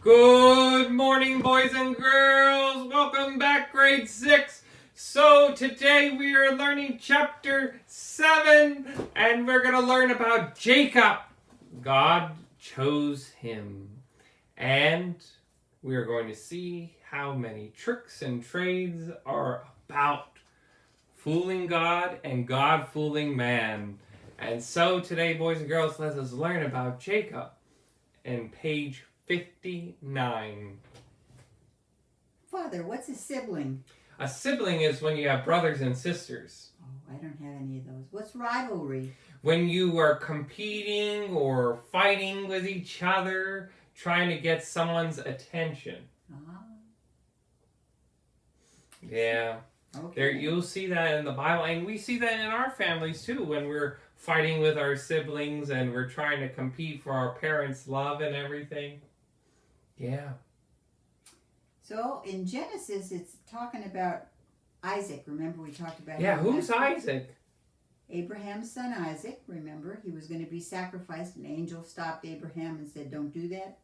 Good morning, boys and girls. Welcome back, grade 6. So today we are learning chapter 7, and we're going to learn about Jacob. God chose him. And we are going to see how many tricks and trades are about fooling God and God fooling man. And so today, boys and girls, let us learn about Jacob in page 59. Father, what's a sibling? A sibling is when you have brothers and sisters. Oh, I don't have any of those. What's rivalry? When you are competing or fighting with each other, trying to get someone's attention. Ah. Yeah. Okay. There, you'll see that in the Bible, and we see that in our families too, when we're fighting with our siblings and we're trying to compete for our parents' love and everything. Yeah. So in Genesis, it's talking about Isaac. Remember we talked about Yeah, him who's last week? Isaac? Abraham's son Isaac. Remember, he was going to be sacrificed. An angel stopped Abraham and said, "Don't do that."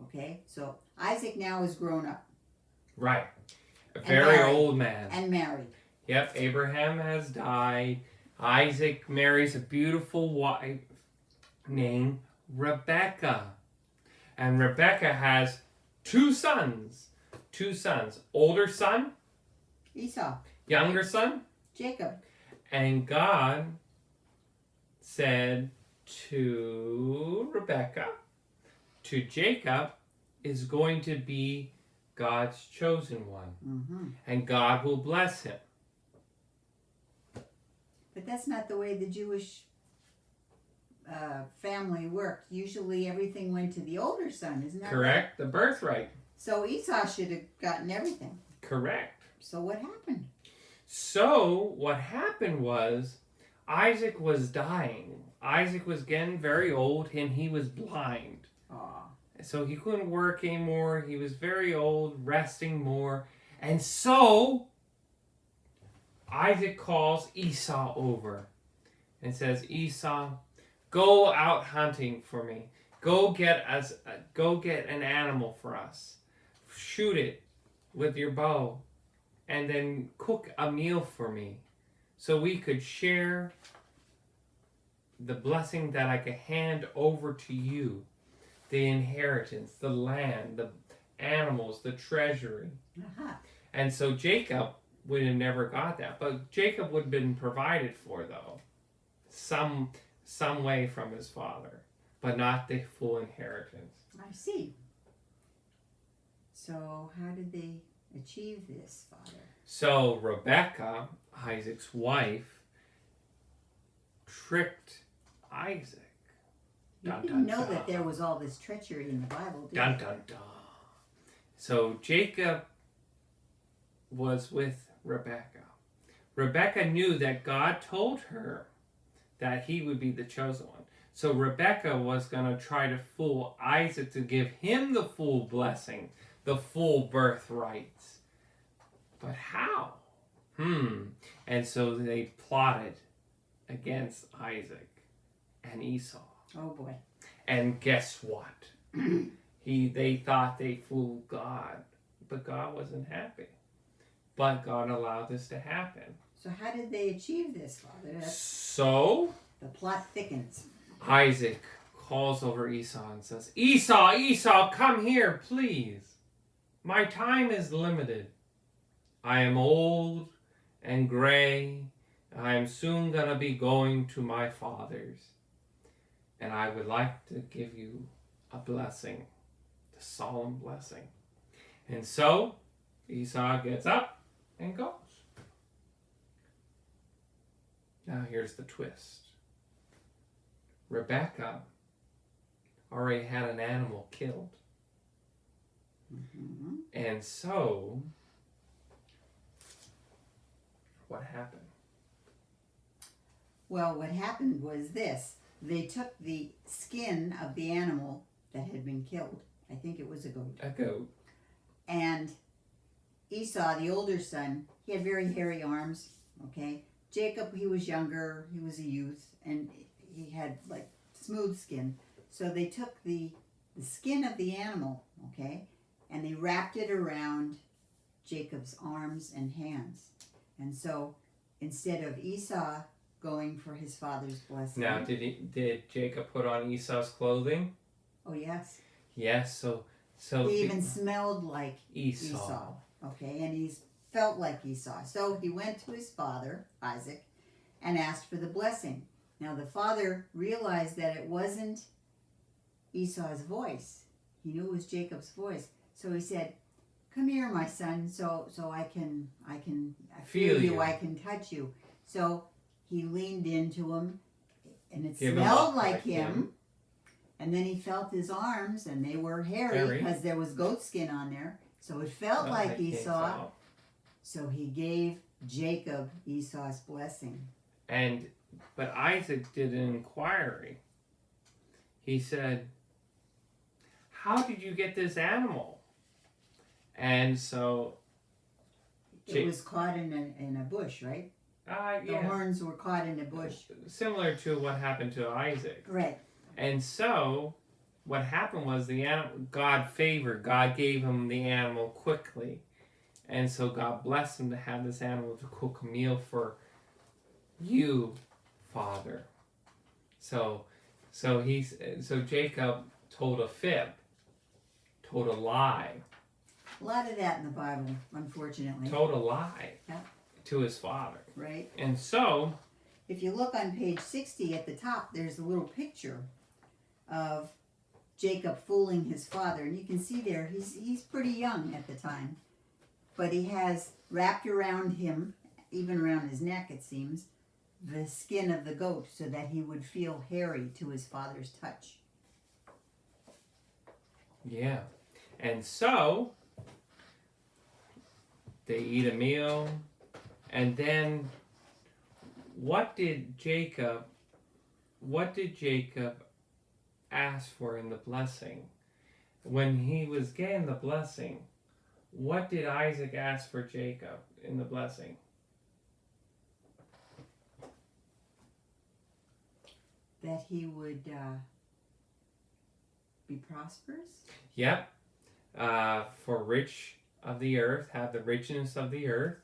Okay, so Isaac now is grown up. Right. A very married. old man. And married. Yep, Abraham has died. Isaac marries a beautiful wife named Rebecca. And Rebecca has two sons. Older son, Esau. younger son. Jacob. And God said to Rebecca, to Jacob is going to be God's chosen one. Mm-hmm. And God will bless him. But that's not the way the Jewish family worked. Usually everything went to the older son, isn't that Correct? right? The birthright. So Esau should have gotten everything. Correct. So what happened? So what happened was Isaac was dying. Isaac was getting very old and he was blind. Aw. So he couldn't work anymore. He was very old, resting more. And so Isaac calls Esau over and says, Esau, go out hunting for me. Go get an animal for us. Shoot it with your bow. And then cook a meal for me so we could share the blessing that I could hand over to you. The inheritance, the land, the animals, the treasury. Uh-huh. And so Jacob would have never got that. But Jacob would have been provided for, though. Some way from his father. But not the full inheritance. I see. So how did they achieve this, Father? So Rebecca, Isaac's wife, tricked Isaac. You Dun, didn't dun, know dun. that there was all this treachery in the Bible, did Dun you? dun dun. So Jacob was with Rebecca. Rebecca knew that God told her that he would be the chosen one. So Rebecca was going to try to fool Isaac to give him the full blessing, the full birthrights. But how? And so they plotted against Isaac and Esau. Oh boy. And guess what? They thought they fooled God, but God wasn't happy. But God allowed this to happen. So how did they achieve this, Father? So The plot thickens. Isaac calls over Esau and says, Esau, come here, please. My time is limited. I am old and gray. I am soon going to be going to my father's. And I would like to give you a blessing, a solemn blessing. And so Esau gets up and goes. Now here's the twist. Rebecca already had an animal killed. Mm-hmm. And so, what happened? Well, what happened was this. They took the skin of the animal that had been killed. I think it was a goat. A goat. And Esau, the older son, he had very hairy arms, okay? Jacob, he was younger, he was a youth, and he had like smooth skin. So they took the skin of the animal, okay? And they wrapped it around Jacob's arms and hands. And so instead of Esau going for his father's blessing. Now, did Jacob put on Esau's clothing? Oh, yes. Yes, so He even smelled like Esau. Esau. Okay, and he felt like Esau. So he went to his father, Isaac, and asked for the blessing. Now the father realized that it wasn't Esau's voice. He knew it was Jacob's voice. So he said, "Come here, my son, so I can feel you, I can touch you." So he leaned into him, and it smelled like him. And then he felt his arms, and they were hairy because there was goat skin on there. So it felt like Esau. So he gave Jacob Esau's blessing. But Isaac did an inquiry. He said, "How did you get this animal?" And so it was caught in a bush, right? Yeah. The horns were caught in a bush. Similar to what happened to Isaac. Right. And so what happened was the animal, God favored. God gave him the animal quickly. And so God blessed him to have this animal to cook a meal for you, Father. So Jacob told a fib, told a lie. A lot of that in the Bible, unfortunately. Told a lie to his father. Right. And so, if you look on page 60 at the top, there's a little picture of Jacob fooling his father. And you can see there, he's pretty young at the time. But he has wrapped around him, even around his neck it seems, the skin of the goat so that he would feel hairy to his father's touch. Yeah. And so they eat a meal, and then what did Jacob ask for in the blessing? When he was getting the blessing, what did Isaac ask for Jacob in the blessing? That he would be prosperous? Yep. For rich of the earth, have the richness of the earth,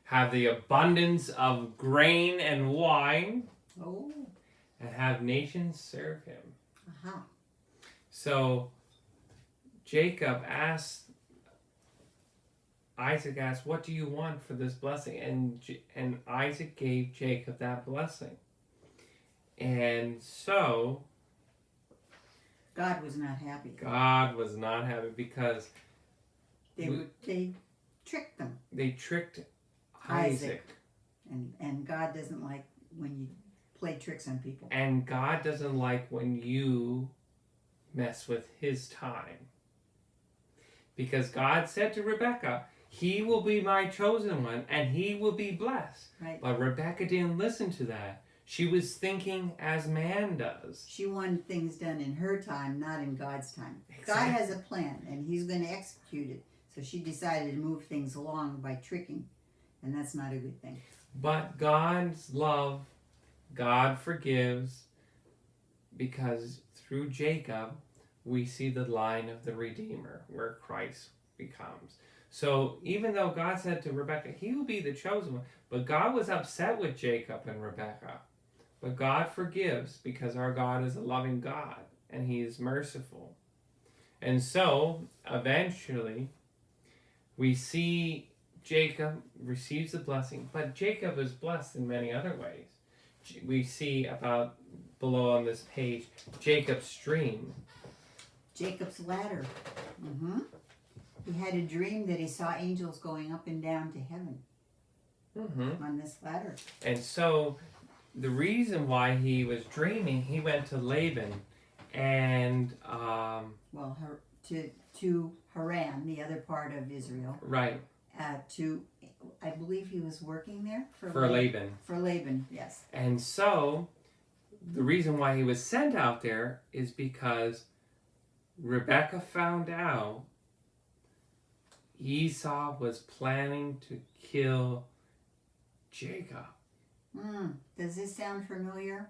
have the abundance of grain and wine, and have nations serve him. Uh-huh. So Isaac asked, "What do you want for this blessing?" And Isaac gave Jacob that blessing. And so God was not happy. God was not happy because they tricked them. They tricked Isaac. And God doesn't like when you play tricks on people. And God doesn't like when you mess with his time. Because God said to Rebekah, "He will be my chosen one and he will be blessed." Right. But Rebekah didn't listen to that. She was thinking as man does. She wanted things done in her time, not in God's time. Exactly. God has a plan and he's going to execute it. So she decided to move things along by tricking. And that's not a good thing. But God's love, God forgives, because through Jacob, we see the line of the Redeemer, where Christ becomes. So even though God said to Rebekah, he will be the chosen one, but God was upset with Jacob and Rebekah. But God forgives, because our God is a loving God, and he is merciful. And so, eventually, we see Jacob receives the blessing, but Jacob is blessed in many other ways. We see about below on this page, Jacob's dream. Jacob's ladder. Mm-hmm. He had a dream that he saw angels going up and down to heaven on this ladder. And so the reason why he was dreaming, he went to Laban and to Haran, the other part of Israel. Right. I believe he was working there for Laban. For Laban, yes. And so the reason why he was sent out there is because Rebekah found out Esau was planning to kill Jacob. Does this sound familiar?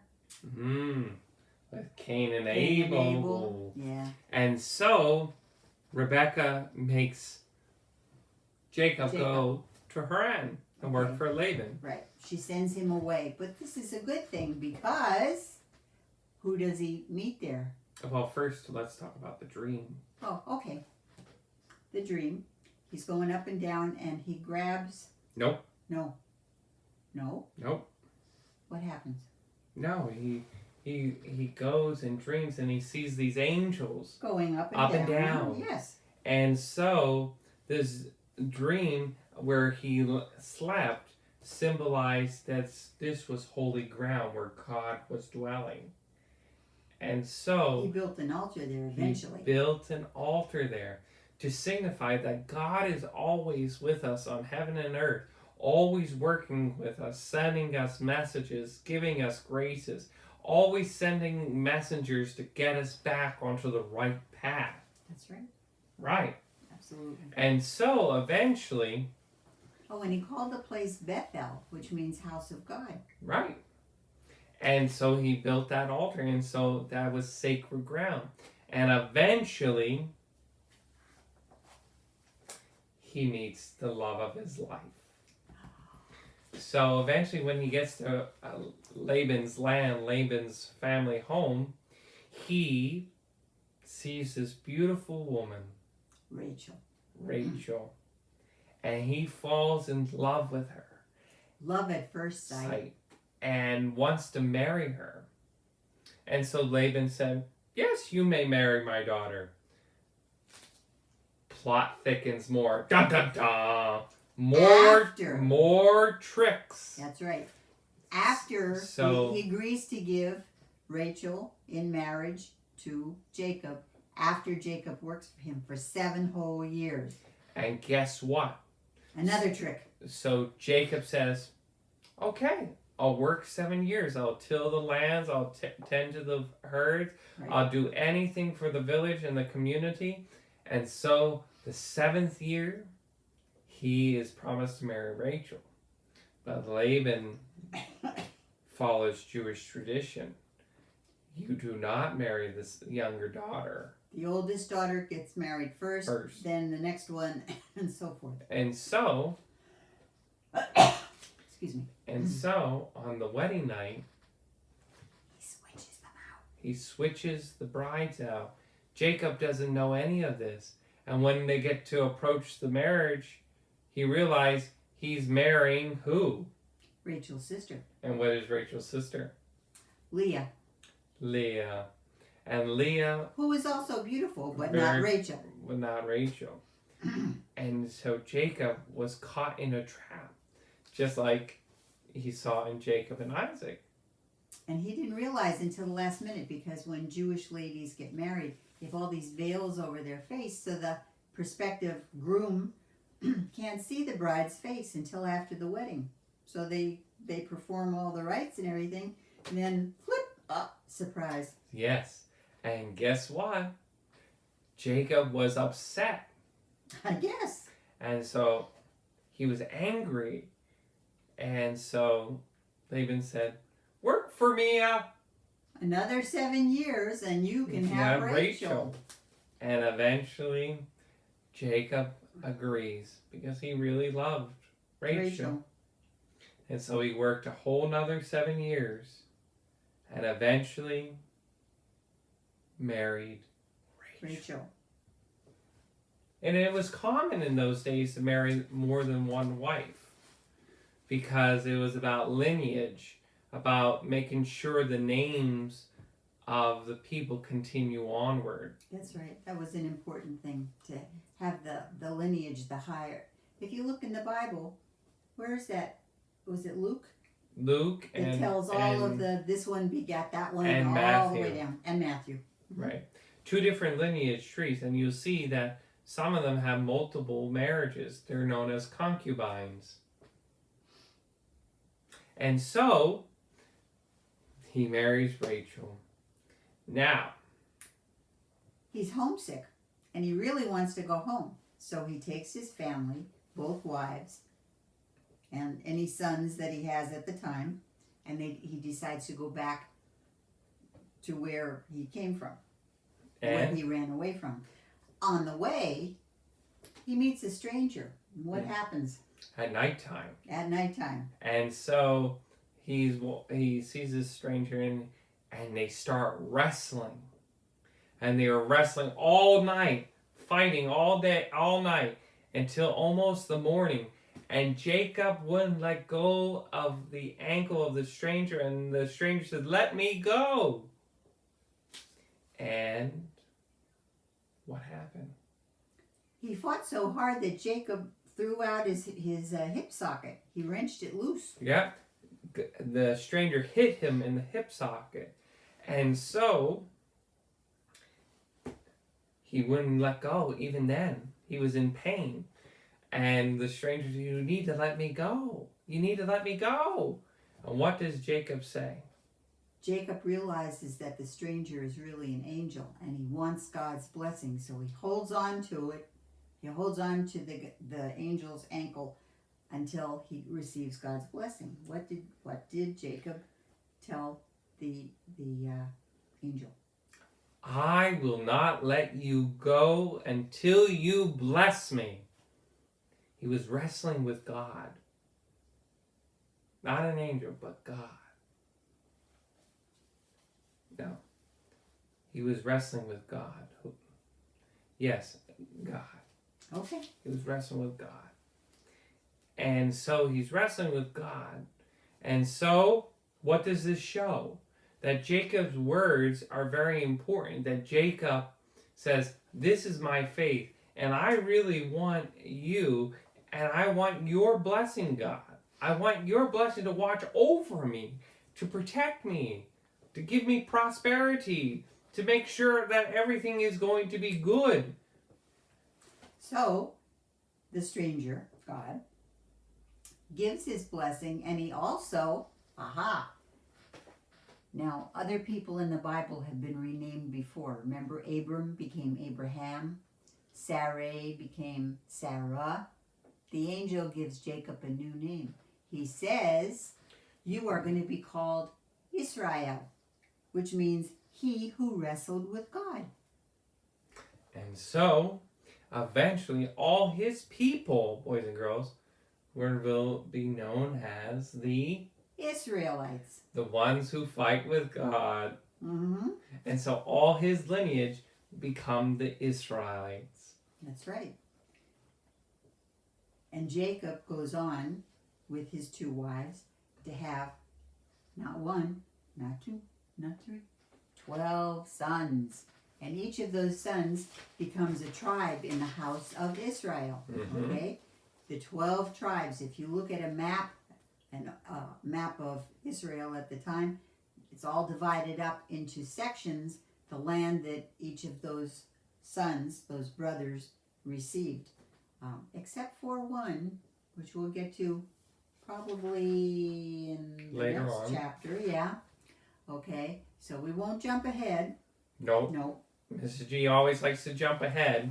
With Cain and Abel. Yeah. And so Rebecca makes Jacob go to Haran and work for Laban. Right. She sends him away. But this is a good thing because who does he meet there? Well, first, let's talk about the dream. Oh, okay. The dream. He's going up and down and he grabs... Nope. No. No? Nope. What happens? No, he goes and dreams and he sees these angels going up and down. Yes. And so this dream where he slept symbolized that this was holy ground where God was dwelling. And so he built an altar there eventually. He built an altar there to signify that God is always with us on heaven and earth, always working with us, sending us messages, giving us graces, always sending messengers to get us back onto the right path. That's right. Right. Absolutely. And so eventually... Oh, and he called the place Bethel, which means house of God. Right. And so he built that altar, and so that was sacred ground. And eventually, he meets the love of his life. So eventually when he gets to Laban's land, Laban's family home, he sees this beautiful woman, Rachel, and he falls in love with her. Love at first sight. And wants to marry her. And so Laban said, yes, you may marry my daughter. Plot thickens more. Da da da. More tricks. That's right. After he agrees to give Rachel in marriage to Jacob, after Jacob works for him for 7 whole years. And guess what? Another trick. So Jacob says, okay, I'll work 7 years. I'll till the lands. I'll tend to the herds. Right. I'll do anything for the village and the community. And so the 7th year, he is promised to marry Rachel. But Laban follows Jewish tradition. You do not marry this younger daughter. The oldest daughter gets married first, then the next one, and so forth. And so... Excuse me. And so, on the wedding night, he switches them out. He switches the brides out. Jacob doesn't know any of this. And when they get to approach the marriage, he realizes he's marrying who? Rachel's sister. And what is Rachel's sister? Leah. And Leah... who is also beautiful, but not Rachel. But not Rachel. And so Jacob was caught in a trap. Just like he saw in Jacob and Isaac. And he didn't realize until the last minute, because when Jewish ladies get married, they have all these veils over their face, so the prospective groom can't see the bride's face until after the wedding. So they perform all the rites and everything, and then flip, surprise. Yes. And guess what? Jacob was upset. I guess. And so he was angry. And so Laban said, work for me. Another 7 years and you can have Rachel. And eventually Jacob agrees because he really loved Rachel. And so he worked a whole nother 7 years and eventually married Rachel. And it was common in those days to marry more than one wife because it was about lineage, about making sure the names of the people continue onward. That's right. That was an important thing, to have the lineage, the higher. If you look in the Bible, where is that? Was it Luke? Luke it tells all of this one begat that one and all Matthew. The way down. And Matthew. Mm-hmm. Right. 2 different lineage trees, and you'll see that some of them have multiple marriages. They're known as concubines. And so, he marries Rachel. Now, he's homesick, and he really wants to go home. So he takes his family, both wives, and any sons that he has at the time, and he decides to go back to where he came from, where he ran away from. on the way, he meets a stranger. What happens? At nighttime. At nighttime. And so he sees this stranger and they start wrestling. And they are wrestling all night, fighting all day, all night, until almost the morning. And Jacob wouldn't let go of the ankle of the stranger, and the stranger said, "Let me go." And what happened? He fought so hard that Jacob threw out his hip socket. He wrenched it loose. Yeah, the stranger hit him in the hip socket. And so he wouldn't let go even then. He was in pain. And the stranger said, "You need to let me go. You need to let me go." And what does Jacob say? Jacob realizes that the stranger is really an angel and he wants God's blessing. So he holds on to it. He holds on to the angel's ankle until he receives God's blessing. What did Jacob tell the angel? "I will not let you go until you bless me." He was wrestling with God. Not an angel, but God. No. He was wrestling with God. Yes, God. Okay. He was wrestling with God. And so he's wrestling with God. And so, what does this show? That Jacob's words are very important. That Jacob says, "This is my faith, and I really want you, and I want your blessing, God. I want your blessing to watch over me, to protect me, to give me prosperity, to make sure that everything is going to be good." So the stranger, God, gives his blessing, and he also, now other people in the Bible have been renamed before. Remember, Abram became Abraham, Sarai became Sarah. The angel gives Jacob a new name. He says, "You are going to be called Israel," which means he who wrestled with God. And so, eventually, all his people, boys and girls, will be known as the Israelites. The ones who fight with God. Mm-hmm. And so all his lineage become the Israelites. That's right. And Jacob goes on with his 2 wives to have not 1, not 2, not 3, 12 sons. And each of those sons becomes a tribe in the house of Israel. Mm-hmm. Okay? The 12 tribes, if you look at a map of Israel at the time, it's all divided up into sections, the land that each of those sons, those brothers, received. Except for one, which we'll get to probably in the later next on. chapter. Yeah. Okay. So we won't jump ahead. Nope. Nope. Mrs. G always likes to jump ahead.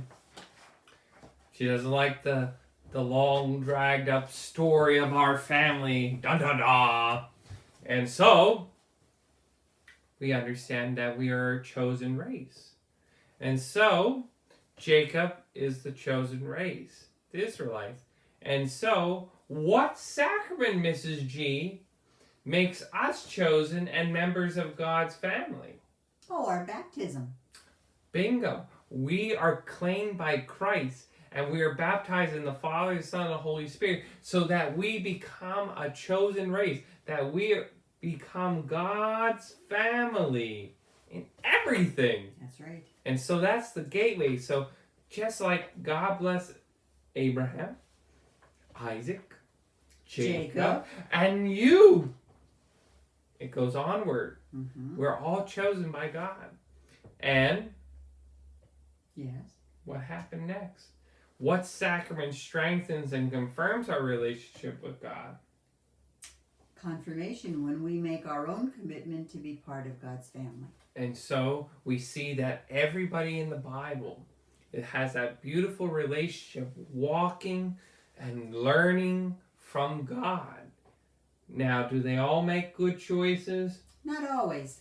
She doesn't like the long dragged up story of our family. Dun dun da. And so we understand that we are a chosen race. And so Jacob is the chosen race, the Israelites. And so, what sacrament, Mrs. G, makes us chosen and members of God's family? Oh, our baptism. Bingo. We are claimed by Christ, and we are baptized in the Father, the Son, and the Holy Spirit, so that we become a chosen race, that we become God's family in everything. That's right. And so that's the gateway. So just like God blessed Abraham, Isaac, Jacob, and you, it goes onward. Mm-hmm. We're all chosen by God. And Yes. what happened next? What sacrament strengthens and confirms our relationship with God? Confirmation, when we make our own commitment to be part of God's family. And so we see that everybody in the Bible, it has that beautiful relationship, walking and learning from God. Now, do they all make good choices? Not always.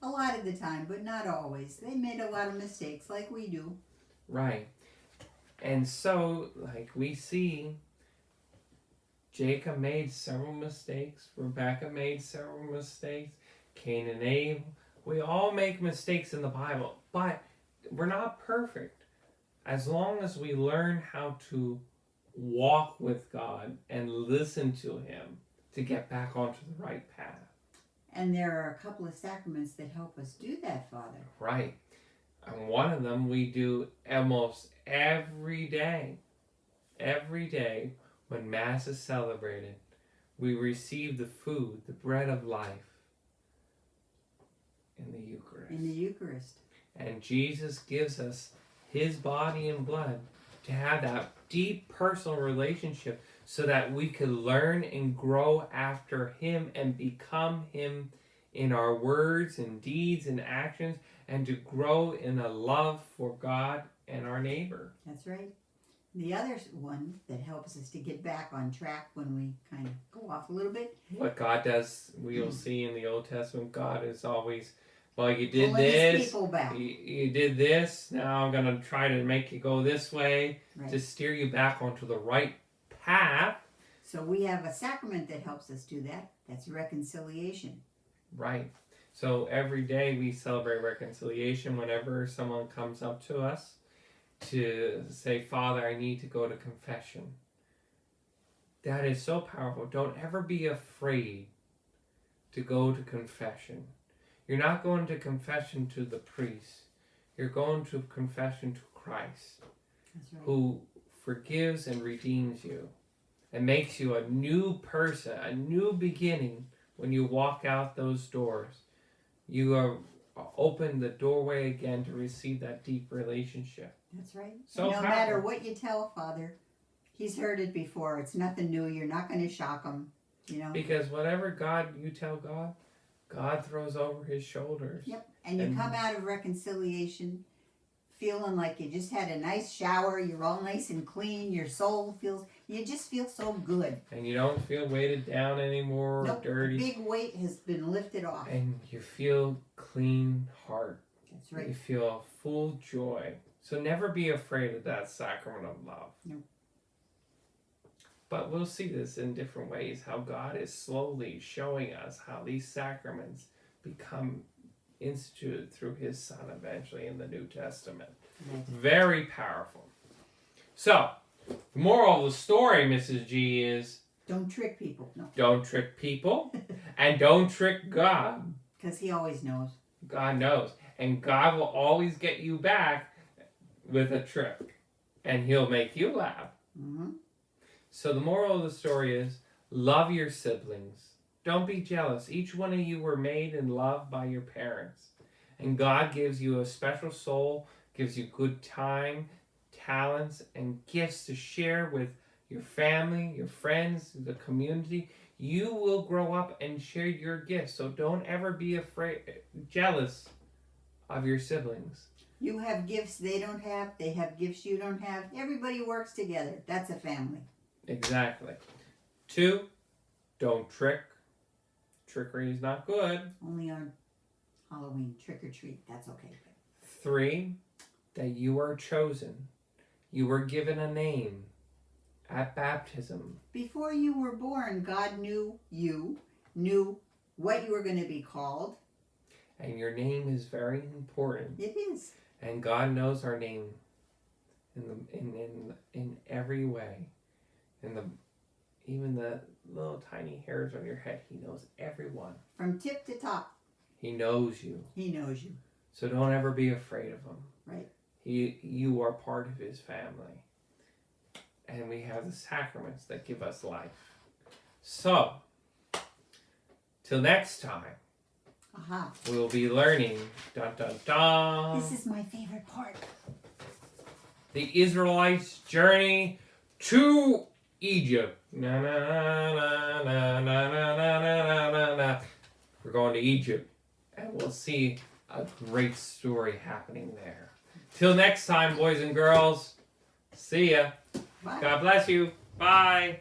A lot of the time, but not always. They made a lot of mistakes like we do. Right. And so, like we see, Jacob made several mistakes. Rebecca made several mistakes. Cain and Abel. We all make mistakes in the Bible, but we're not perfect. As long as we learn how to walk with God and listen to Him to get back onto the right path. And there are a couple of sacraments that help us do that, Father. Right. And one of them we do almost every day. Every day when Mass is celebrated, we receive the food, the bread of life, in the Eucharist. In the Eucharist. And Jesus gives us His body and blood to have that deep personal relationship so that we can learn and grow after Him and become Him in our words and deeds and actions, and to grow in a love for God and our neighbor. That's right. The other one that helps us to get back on track when we kind of go off a little bit. What God does, we'll see in the Old Testament, God is always, well, you did Pulling this, his people back. you did this, now I'm going to try to make you go this way, Right. to steer you back onto the right path. So we have a sacrament that helps us do that. That's reconciliation. Right. So every day we celebrate reconciliation whenever someone comes up to us to say, Father, I need to go to confession. That is so powerful. Don't ever be afraid to go to confession. You're not going to confession to the priest. You're going to confession to Christ. That's right. Who forgives and redeems you and makes you a new person, a new beginning. When you walk out those doors, you are open the doorway again to receive that deep relationship. That's right. So no powerful. matter what you tell Father, He's heard it before. It's nothing new. You're not going to shock Him, you know. Because whatever God you tell God, God throws over His shoulders. Yep. And you come out of reconciliation feeling like you just had a nice shower. You're all nice and clean. Your soul feels, you just feel so good. And you don't feel weighted down anymore, Nope, or dirty. the big weight has been lifted off. And you feel clean heart. That's right. You feel full joy. So never be afraid of that sacrament of love. No. But we'll see this in different ways, how God is slowly showing us how these sacraments become instituted through His Son eventually in the New Testament. Right. Very powerful. So, the moral of the story, Mrs. G, is Don't trick people. No. don't trick people and don't trick God. Because He always knows. God knows. And God will always get you back with a trick. And He'll make you laugh. Mm-hmm. So the moral of the story is, love your siblings. Don't be jealous. Each one of you were made and loved by your parents. And God gives you a special soul, gives you good time, talents, and gifts to share with your family, your friends, the community. You will grow up and share your gifts. So don't ever be jealous of your siblings. You have gifts they don't have. They have gifts you don't have. Everybody works together. That's a family. Exactly. 2, don't trick. Trickery is not good. Only on Halloween, trick or treat. That's okay. 3, that you are chosen. You were given a name at baptism. Before you were born, God knew you, knew what you were going to be called. And your name is very important. It is. And God knows our name in every way. Even the little tiny hairs on your head, He knows everyone. From tip to top. He knows you. He knows you. So don't ever be afraid of Him. Right. You are part of His family. And we have the sacraments that give us life. So, till next time, we'll be learning, dun dun dun, This is my favorite part. the Israelites' journey to Egypt. Na, na, na, na, na, na, na, na, na, na. We're going to Egypt, and we'll see a great story happening there. Till next time, boys and girls, see ya. Bye. God bless you. Bye.